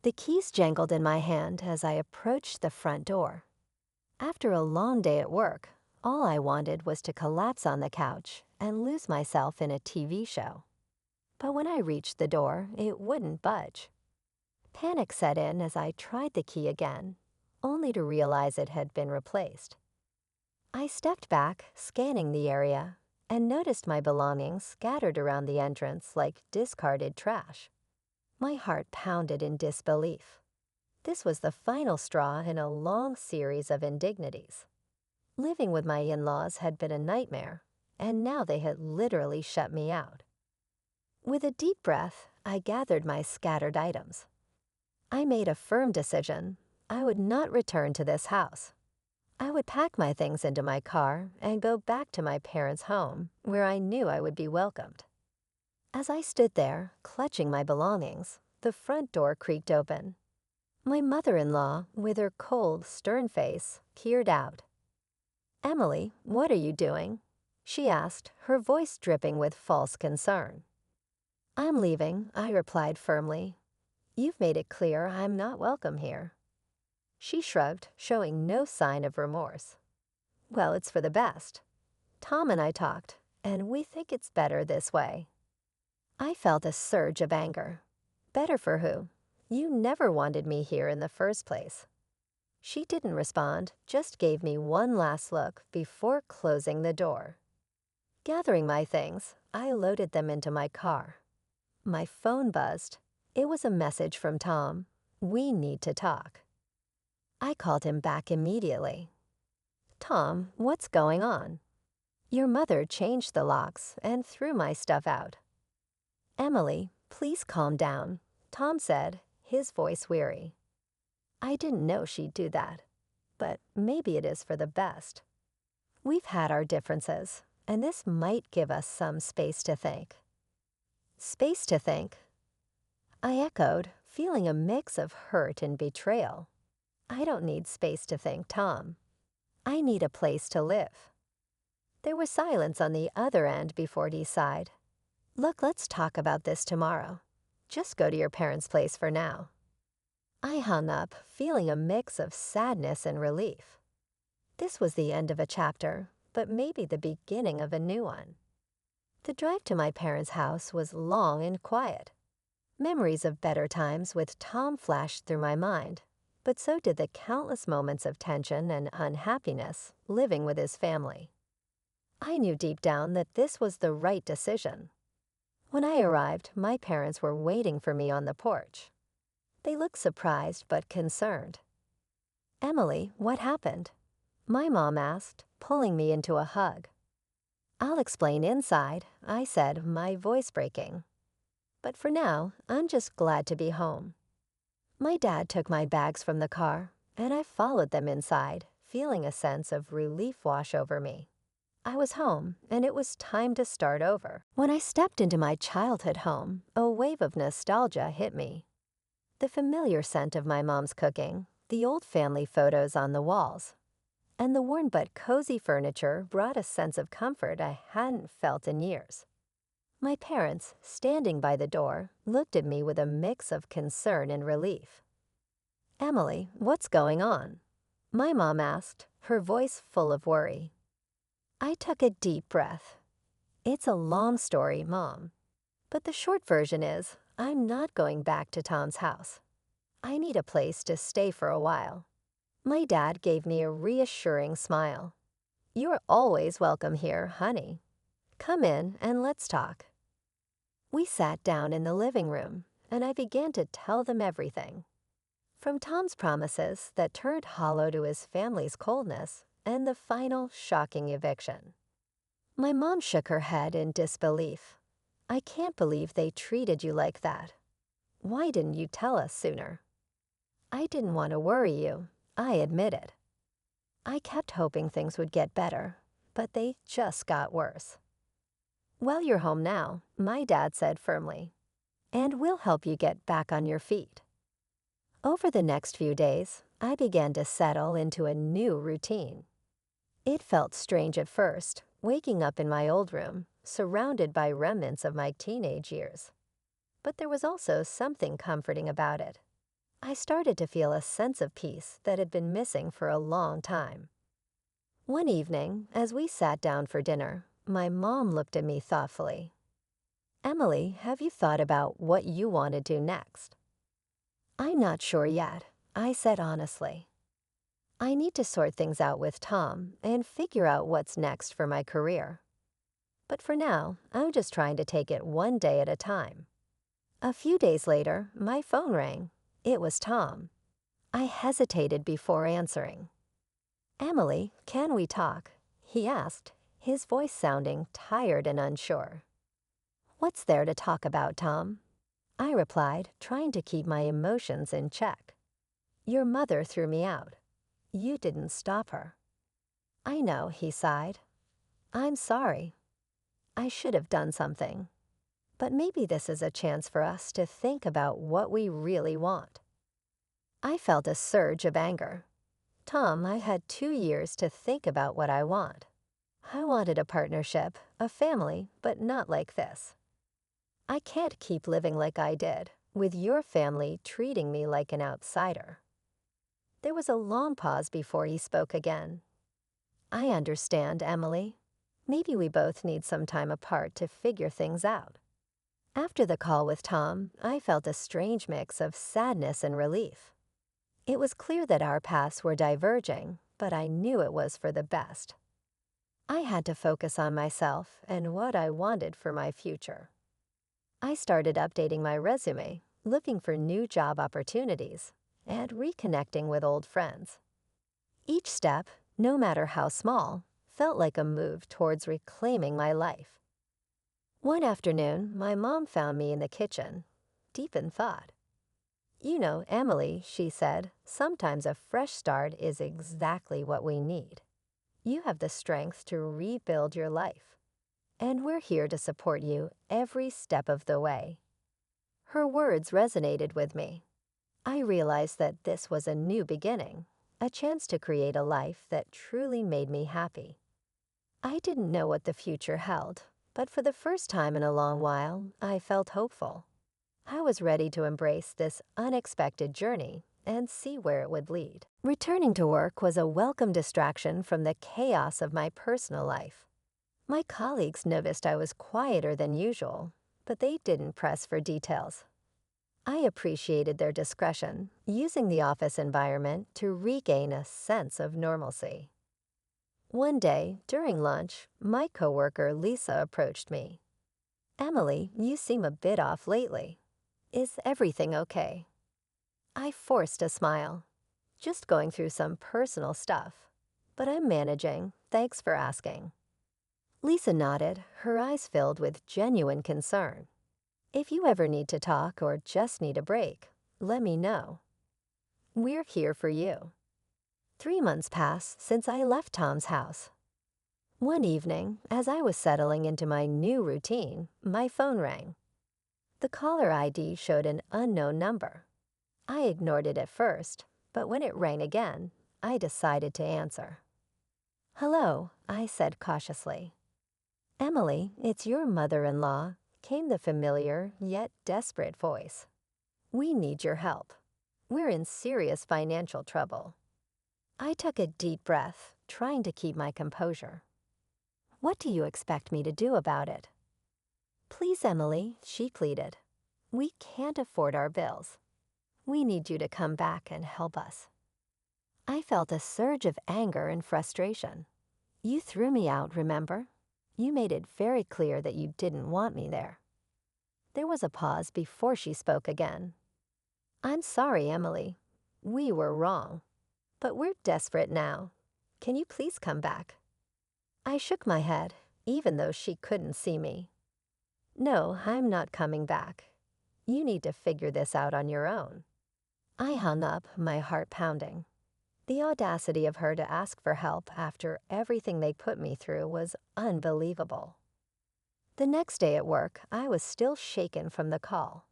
The keys jangled in my hand as I approached the front door. After a long day at work, all I wanted was to collapse on the couch and lose myself in a TV show. But when I reached the door, it wouldn't budge. Panic set in as I tried the key again, only to realize it had been replaced. I stepped back, scanning the area, and noticed my belongings scattered around the entrance like discarded trash. My heart pounded in disbelief. This was the final straw in a long series of indignities. Living with my in-laws had been a nightmare, and now they had literally shut me out. With a deep breath, I gathered my scattered items. I made a firm decision. I would not return to this house. I would pack my things into my car and go back to my parents' home, where I knew I would be welcomed. As I stood there, clutching my belongings, the front door creaked open. My mother-in-law, with her cold, stern face, peered out. "Emily, what are you doing?" she asked, her voice dripping with false concern. "I'm leaving," I replied firmly. "You've made it clear I'm not welcome here." She shrugged, showing no sign of remorse. "Well, it's for the best. Tom and I talked, and we think it's better this way." I felt a surge of anger. Better for who? You never wanted me here in the first place. She didn't respond, just gave me one last look before closing the door. Gathering my things, I loaded them into my car. My phone buzzed. It was a message from Tom. "We need to talk." I called him back immediately. "Tom, what's going on?" "Your mother changed the locks and threw my stuff out." "Emily, please calm down," Tom said, his voice weary. "I didn't know she'd do that, but maybe it is for the best. We've had our differences, and this might give us some space to think." "Space to think?" I echoed, feeling a mix of hurt and betrayal. I don't need space to think, Tom. I need a place to live. There was silence on the other end before he sighed. "Look, let's talk about this tomorrow. Just go to your parents' place for now." I hung up, feeling a mix of sadness and relief. This was the end of a chapter, but maybe the beginning of a new one. The drive to my parents' house was long and quiet. Memories of better times with Tom flashed through my mind, but so did the countless moments of tension and unhappiness living with his family. I knew deep down that this was the right decision. When I arrived, my parents were waiting for me on the porch. They looked surprised but concerned. "Emily, what happened?" my mom asked, pulling me into a hug. "I'll explain inside," I said, my voice breaking. "But for now, I'm just glad to be home." My dad took my bags from the car, and I followed them inside, feeling a sense of relief wash over me. I was home, and it was time to start over. When I stepped into my childhood home, a wave of nostalgia hit me. The familiar scent of my mom's cooking, the old family photos on the walls, and the worn but cozy furniture brought a sense of comfort I hadn't felt in years. My parents, standing by the door, looked at me with a mix of concern and relief. "Emily, what's going on?" my mom asked, her voice full of worry. I took a deep breath. "It's a long story, Mom. But the short version is, I'm not going back to Tom's house. I need a place to stay for a while." My dad gave me a reassuring smile. "You're always welcome here, honey. Come in and let's talk." We sat down in the living room, and I began to tell them everything. From Tom's promises that turned hollow to his family's coldness, and the final shocking eviction. My mom shook her head in disbelief. "I can't believe they treated you like that. Why didn't you tell us sooner?" "I didn't want to worry you," I admitted. "I kept hoping things would get better, but they just got worse." "Well, you're home now," my dad said firmly, "and we'll help you get back on your feet." Over the next few days, I began to settle into a new routine. It felt strange at first, waking up in my old room, surrounded by remnants of my teenage years. But there was also something comforting about it. I started to feel a sense of peace that had been missing for a long time. One evening, as we sat down for dinner, my mom looked at me thoughtfully. "Emily, have you thought about what you want to do next?" "I'm not sure yet," I said honestly. "I need to sort things out with Tom and figure out what's next for my career. But for now, I'm just trying to take it one day at a time." A few days later, my phone rang. It was Tom. I hesitated before answering. "Emily, can we talk?" he asked, his voice sounding tired and unsure. "What's there to talk about, Tom?" I replied, trying to keep my emotions in check. "Your mother threw me out. You didn't stop her." "I know," he sighed. "I'm sorry. I should have done something. But maybe this is a chance for us to think about what we really want." I felt a surge of anger. "Tom, I had 2 years to think about what I want. I wanted a partnership, a family, but not like this. I can't keep living like I did, with your family treating me like an outsider." There was a long pause before he spoke again. "I understand, Emily. Maybe we both need some time apart to figure things out." After the call with Tom, I felt a strange mix of sadness and relief. It was clear that our paths were diverging, but I knew it was for the best. I had to focus on myself and what I wanted for my future. I started updating my resume, looking for new job opportunities, and reconnecting with old friends. Each step, no matter how small, felt like a move towards reclaiming my life. One afternoon, my mom found me in the kitchen, deep in thought. "You know, Emily," she said, "sometimes a fresh start is exactly what we need. You have the strength to rebuild your life, and we're here to support you every step of the way." Her words resonated with me. I realized that this was a new beginning, a chance to create a life that truly made me happy. I didn't know what the future held, but for the first time in a long while, I felt hopeful. I was ready to embrace this unexpected journey and see where it would lead. Returning to work was a welcome distraction from the chaos of my personal life. My colleagues noticed I was quieter than usual, but they didn't press for details. I appreciated their discretion, using the office environment to regain a sense of normalcy. One day, during lunch, my coworker Lisa approached me. "Emily, you seem a bit off lately. Is everything okay?" I forced a smile. "Just going through some personal stuff. But I'm managing, thanks for asking." Lisa nodded, her eyes filled with genuine concern. "If you ever need to talk or just need a break, let me know. We're here for you." 3 months passed since I left Tom's house. One evening, as I was settling into my new routine, my phone rang. The caller ID showed an unknown number. I ignored it at first, but when it rang again, I decided to answer. "Hello," I said cautiously. "Emily, it's your mother-in-law," came the familiar yet desperate voice. "We need your help. We're in serious financial trouble." I took a deep breath, trying to keep my composure. "What do you expect me to do about it?" "Please, Emily," she pleaded. "We can't afford our bills. We need you to come back and help us." I felt a surge of anger and frustration. "You threw me out, remember? You made it very clear that you didn't want me there." There was a pause before she spoke again. "I'm sorry, Emily. We were wrong. But we're desperate now. Can you please come back?" I shook my head, even though she couldn't see me. "No, I'm not coming back. You need to figure this out on your own." I hung up, my heart pounding. The audacity of her to ask for help after everything they put me through was unbelievable. The next day at work, I was still shaken from the call.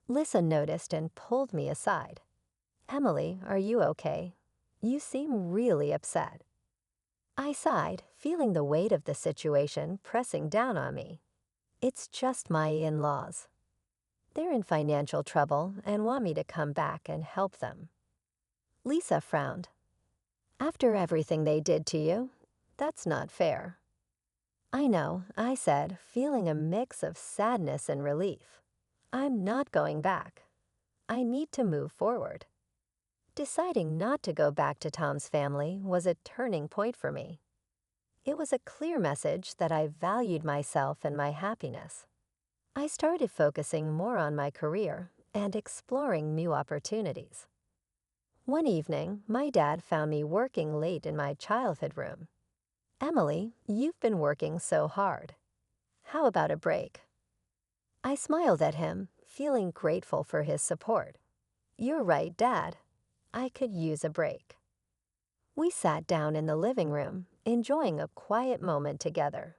Lisa noticed and pulled me aside. "Emily, are you okay? You seem really upset." I sighed, feeling the weight of the situation pressing down on me. "It's just my in-laws." They're in financial trouble and want me to come back and help them." Lisa frowned. "After everything they did to you, that's not fair." "I know," I said, feeling a mix of sadness and relief. "I'm not going back. I need to move forward." Deciding not to go back to Tom's family was a turning point for me. It was a clear message that I valued myself and my happiness. I started focusing more on my career and exploring new opportunities. One evening, my dad found me working late in my childhood room. "Emily, you've been working so hard. How about a break?" I smiled at him, feeling grateful for his support. "You're right, Dad. I could use a break." We sat down in the living room, enjoying a quiet moment together.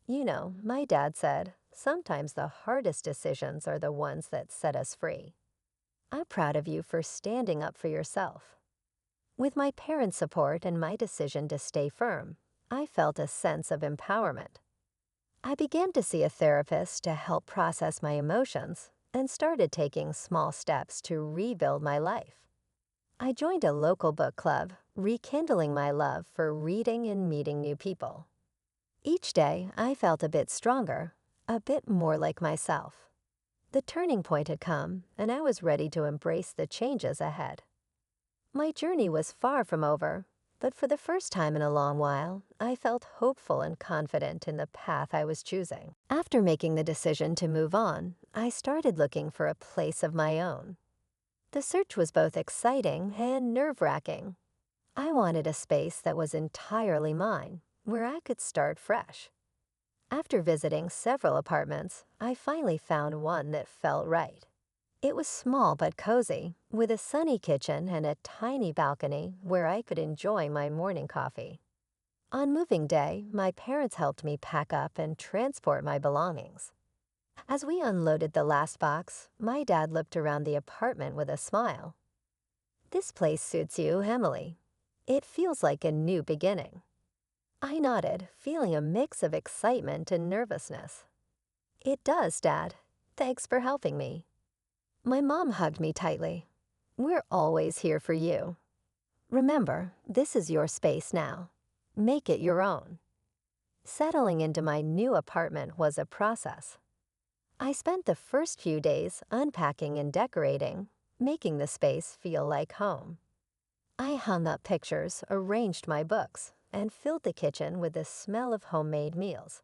"You know," my dad said, "sometimes the hardest decisions are the ones that set us free. I'm proud of you for standing up for yourself." With my parents' support and my decision to stay firm, I felt a sense of empowerment. I began to see a therapist to help process my emotions and started taking small steps to rebuild my life. I joined a local book club, rekindling my love for reading and meeting new people. Each day, I felt a bit stronger, a bit more like myself. The turning point had come, and I was ready to embrace the changes ahead. My journey was far from over, but for the first time in a long while, I felt hopeful and confident in the path I was choosing. After making the decision to move on, I started looking for a place of my own. The search was both exciting and nerve-wracking. I wanted a space that was entirely mine, where I could start fresh. After visiting several apartments, I finally found one that felt right. It was small but cozy, with a sunny kitchen and a tiny balcony where I could enjoy my morning coffee. On moving day, my parents helped me pack up and transport my belongings. As we unloaded the last box, my dad looked around the apartment with a smile. "This place suits you, Emily. It feels like a new beginning." I nodded, feeling a mix of excitement and nervousness. "It does, Dad. Thanks for helping me." My mom hugged me tightly. "We're always here for you. Remember, this is your space now. Make it your own." Settling into my new apartment was a process. I spent the first few days unpacking and decorating, making the space feel like home. I hung up pictures, arranged my books, and filled the kitchen with the smell of homemade meals.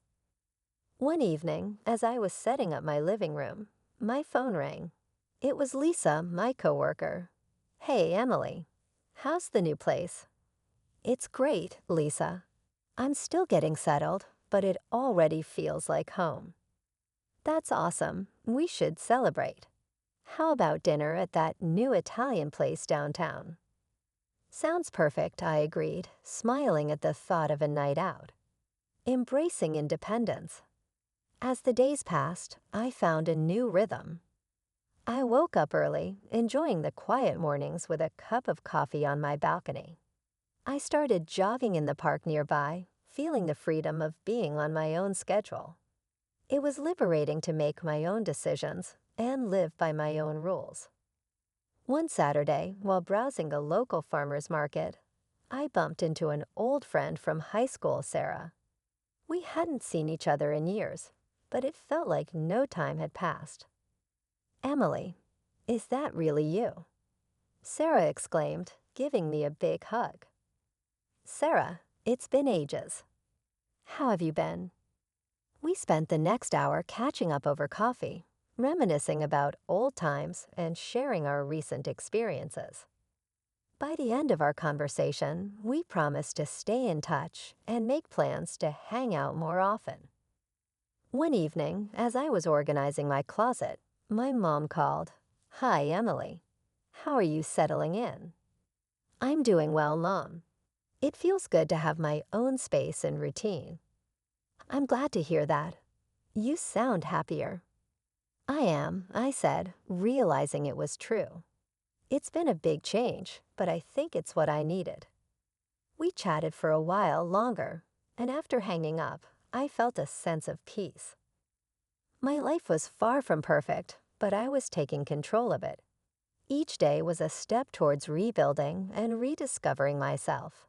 One evening, as I was setting up my living room, my phone rang. It was Lisa, my coworker. "Hey, Emily. How's the new place?" "It's great, Lisa. I'm still getting settled, but it already feels like home." "That's awesome. We should celebrate. How about dinner at that new Italian place downtown?" "Sounds perfect," I agreed, smiling at the thought of a night out. Embracing independence. As the days passed, I found a new rhythm. I woke up early, enjoying the quiet mornings with a cup of coffee on my balcony. I started jogging in the park nearby, feeling the freedom of being on my own schedule. It was liberating to make my own decisions and live by my own rules. One Saturday, while browsing a local farmer's market, I bumped into an old friend from high school, Sarah. We hadn't seen each other in years, but it felt like no time had passed. "Emily, is that really you?" Sarah exclaimed, giving me a big hug. "Sarah, it's been ages. How have you been?" We spent the next hour catching up over coffee, reminiscing about old times and sharing our recent experiences. By the end of our conversation, we promised to stay in touch and make plans to hang out more often. One evening, as I was organizing my closet, my mom called. "Hi, Emily. How are you settling in?" "I'm doing well, Mom. It feels good to have my own space and routine." "I'm glad to hear that. You sound happier." "I am," I said, realizing it was true. It's been a big change, but I think it's what I needed. We chatted for a while longer, and after hanging up, I felt a sense of peace. My life was far from perfect, but I was taking control of it. Each day was a step towards rebuilding and rediscovering myself.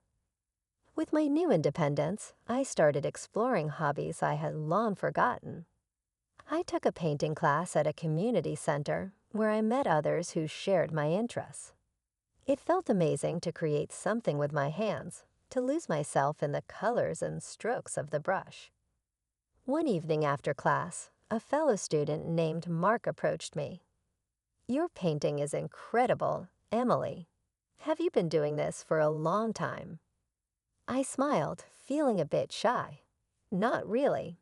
With my new independence, I started exploring hobbies I had long forgotten. I took a painting class at a community center where I met others who shared my interests. It felt amazing to create something with my hands, to lose myself in the colors and strokes of the brush. One evening after class, a fellow student named Mark approached me. "Your painting is incredible, Emily. Have you been doing this for a long time?" I smiled, feeling a bit shy. "Not really.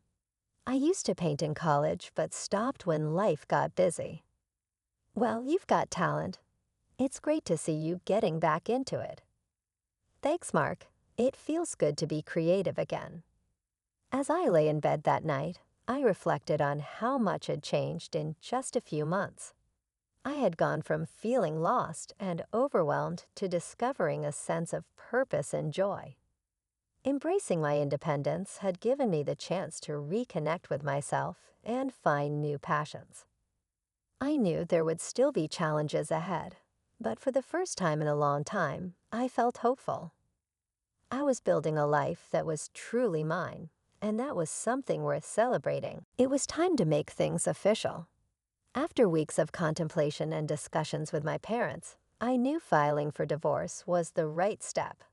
I used to paint in college, but stopped when life got busy." "Well, you've got talent. It's great to see you getting back into it." "Thanks, Mark. It feels good to be creative again." As I lay in bed that night, I reflected on how much had changed in just a few months. I had gone from feeling lost and overwhelmed to discovering a sense of purpose and joy. Embracing my independence had given me the chance to reconnect with myself and find new passions. I knew there would still be challenges ahead, but for the first time in a long time, I felt hopeful. I was building a life that was truly mine, and that was something worth celebrating. It was time to make things official. After weeks of contemplation and discussions with my parents, I knew filing for divorce was the right step.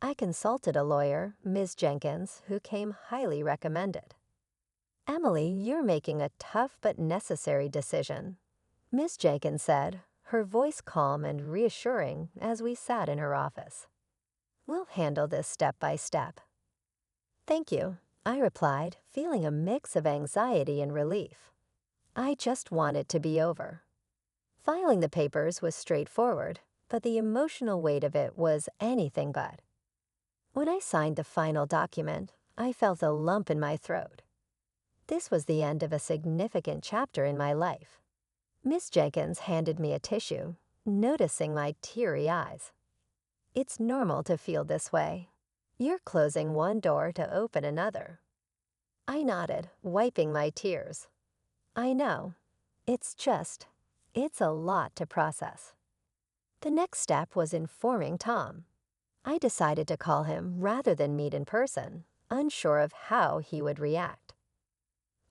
I consulted a lawyer, Ms. Jenkins, who came highly recommended. "Emily, you're making a tough but necessary decision," Ms. Jenkins said, her voice calm and reassuring as we sat in her office. "We'll handle this step by step." "Thank you," I replied, feeling a mix of anxiety and relief. I just wanted to be over. Filing the papers was straightforward, but the emotional weight of it was anything but. When I signed the final document, I felt a lump in my throat. This was the end of a significant chapter in my life. Miss Jenkins handed me a tissue, noticing my teary eyes. "It's normal to feel this way. You're closing one door to open another." I nodded, wiping my tears. "I know. It's a lot to process." The next step was informing Tom. I decided to call him rather than meet in person, unsure of how he would react.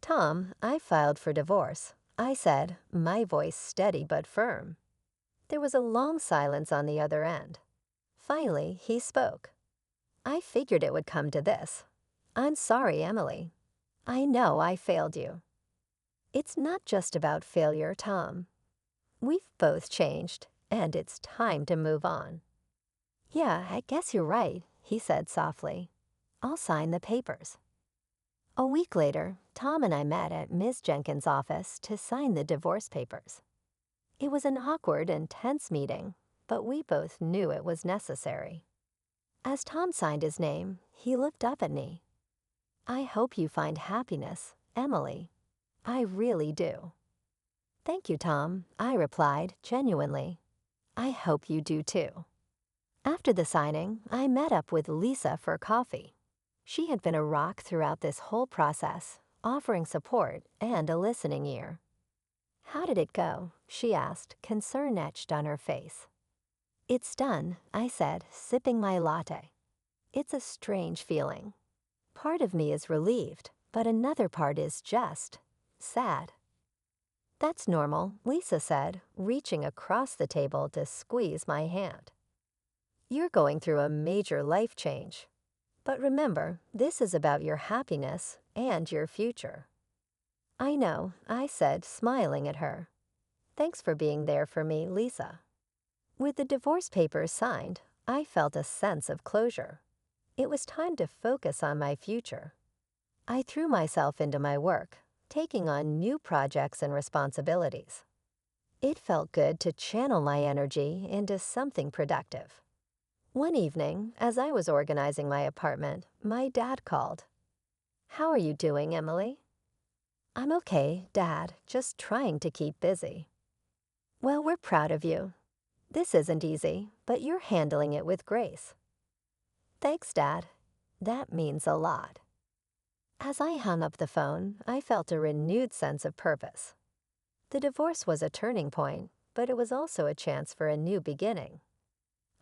"Tom, I filed for divorce," I said, my voice steady but firm. There was a long silence on the other end. Finally, he spoke. "I figured it would come to this. I'm sorry, Emily. I know I failed you." "It's not just about failure, Tom. We've both changed, and it's time to move on." "Yeah, I guess you're right," he said softly. "I'll sign the papers." A week later, Tom and I met at Ms. Jenkins' office to sign the divorce papers. It was an awkward and tense meeting, but we both knew it was necessary. As Tom signed his name, he looked up at me. "I hope you find happiness, Emily. I really do." "Thank you, Tom," I replied genuinely. "I hope you do too." After the signing, I met up with Lisa for coffee. She had been a rock throughout this whole process, offering support and a listening ear. "How did it go?" she asked, concern etched on her face. "It's done," I said, sipping my latte. It's a strange feeling. Part of me is relieved, but another part is just sad. "That's normal," Lisa said, reaching across the table to squeeze my hand. "You're going through a major life change. But remember, this is about your happiness and your future." "I know," I said, smiling at her. "Thanks for being there for me, Lisa." With the divorce papers signed, I felt a sense of closure. It was time to focus on my future. I threw myself into my work, taking on new projects and responsibilities. It felt good to channel my energy into something productive. One evening, as I was organizing my apartment, my dad called. "How are you doing, Emily?" "I'm okay, Dad, just trying to keep busy." "Well, we're proud of you. This isn't easy, but you're handling it with grace." "Thanks, Dad. That means a lot." As I hung up the phone, I felt a renewed sense of purpose. The divorce was a turning point, but it was also a chance for a new beginning.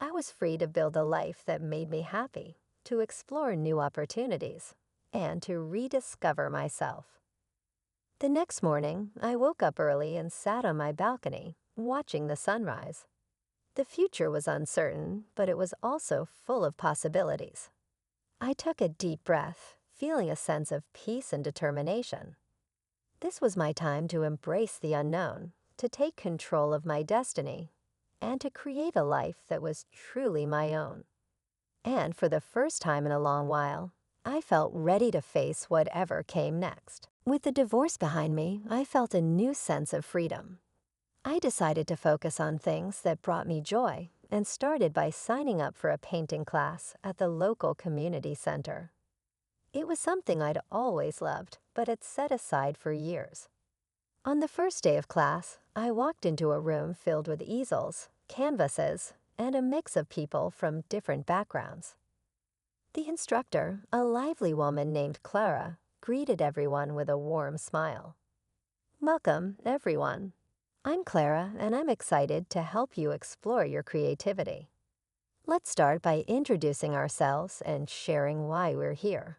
I was free to build a life that made me happy, to explore new opportunities, and to rediscover myself. The next morning, I woke up early and sat on my balcony, watching the sunrise. The future was uncertain, but it was also full of possibilities. I took a deep breath, feeling a sense of peace and determination. This was my time to embrace the unknown, to take control of my destiny, and to create a life that was truly my own. And for the first time in a long while, I felt ready to face whatever came next. With the divorce behind me, I felt a new sense of freedom. I decided to focus on things that brought me joy and started by signing up for a painting class at the local community center. It was something I'd always loved, but had set aside for years. On the first day of class, I walked into a room filled with easels, canvases, and a mix of people from different backgrounds. The instructor, a lively woman named Clara, greeted everyone with a warm smile. "Welcome, everyone. I'm Clara, and I'm excited to help you explore your creativity. Let's start by introducing ourselves and sharing why we're here."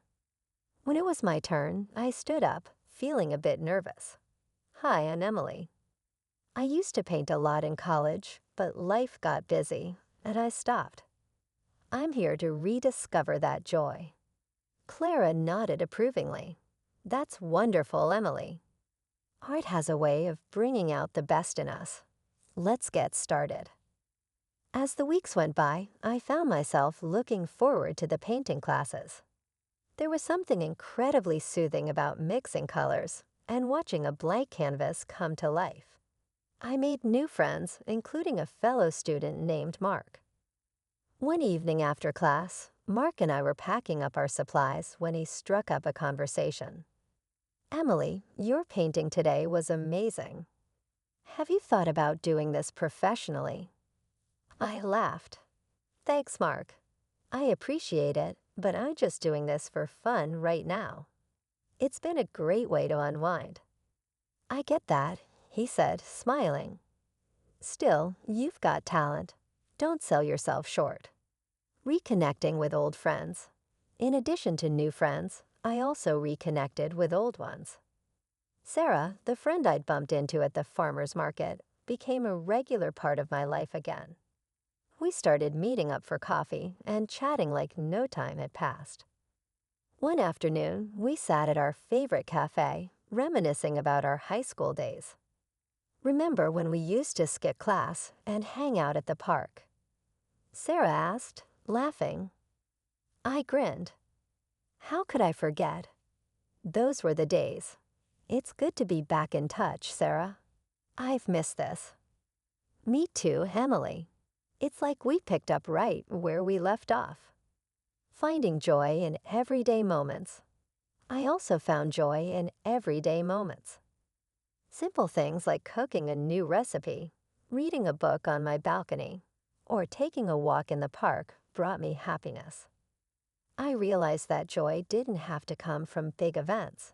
When it was my turn, I stood up, feeling a bit nervous. "Hi, I'm Emily. I used to paint a lot in college, but life got busy, and I stopped. I'm here to rediscover that joy." Clara nodded approvingly. "That's wonderful, Emily. Art has a way of bringing out the best in us. Let's get started." As the weeks went by, I found myself looking forward to the painting classes. There was something incredibly soothing about mixing colors and watching a blank canvas come to life. I made new friends, including a fellow student named Mark. One evening after class, Mark and I were packing up our supplies when he struck up a conversation. "Emily, your painting today was amazing. Have you thought about doing this professionally?" I laughed. "Thanks, Mark. I appreciate it, but I'm just doing this for fun right now. It's been a great way to unwind." "I get that," he said, smiling. "Still, you've got talent. Don't sell yourself short." Reconnecting with old friends. In addition to new friends, I also reconnected with old ones. Sarah, the friend I'd bumped into at the farmer's market, became a regular part of my life again. We started meeting up for coffee and chatting like no time had passed. One afternoon, we sat at our favorite cafe, reminiscing about our high school days. "Remember when we used to skip class and hang out at the park?" Sarah asked, laughing. I grinned. How could I forget? Those were the days. It's good to be back in touch, Sarah. I've missed this. Me too, Emily. It's like we picked up right where we left off. Finding joy in everyday moments. I also found joy in everyday moments. Simple things like cooking a new recipe, reading a book on my balcony, or taking a walk in the park brought me happiness. I realized that joy didn't have to come from big events.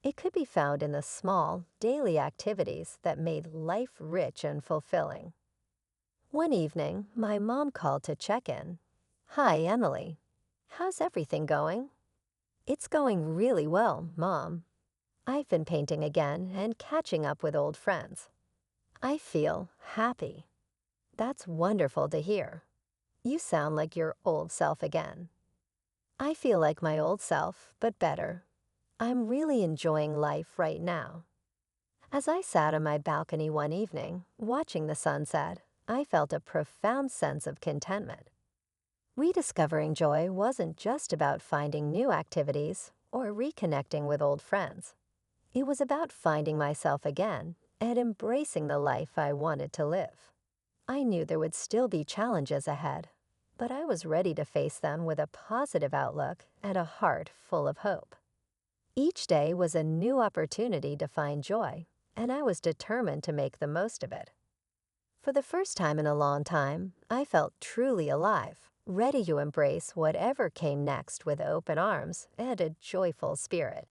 It could be found in the small, daily activities that made life rich and fulfilling. One evening, my mom called to check in. "Hi, Emily. How's everything going?" "It's going really well, Mom. I've been painting again and catching up with old friends. I feel happy." "That's wonderful to hear. You sound like your old self again." "I feel like my old self, but better. I'm really enjoying life right now." As I sat on my balcony one evening, watching the sunset, I felt a profound sense of contentment. Rediscovering joy wasn't just about finding new activities or reconnecting with old friends. It was about finding myself again and embracing the life I wanted to live. I knew there would still be challenges ahead, but I was ready to face them with a positive outlook and a heart full of hope. Each day was a new opportunity to find joy, and I was determined to make the most of it. For the first time in a long time, I felt truly alive, ready to embrace whatever came next with open arms and a joyful spirit.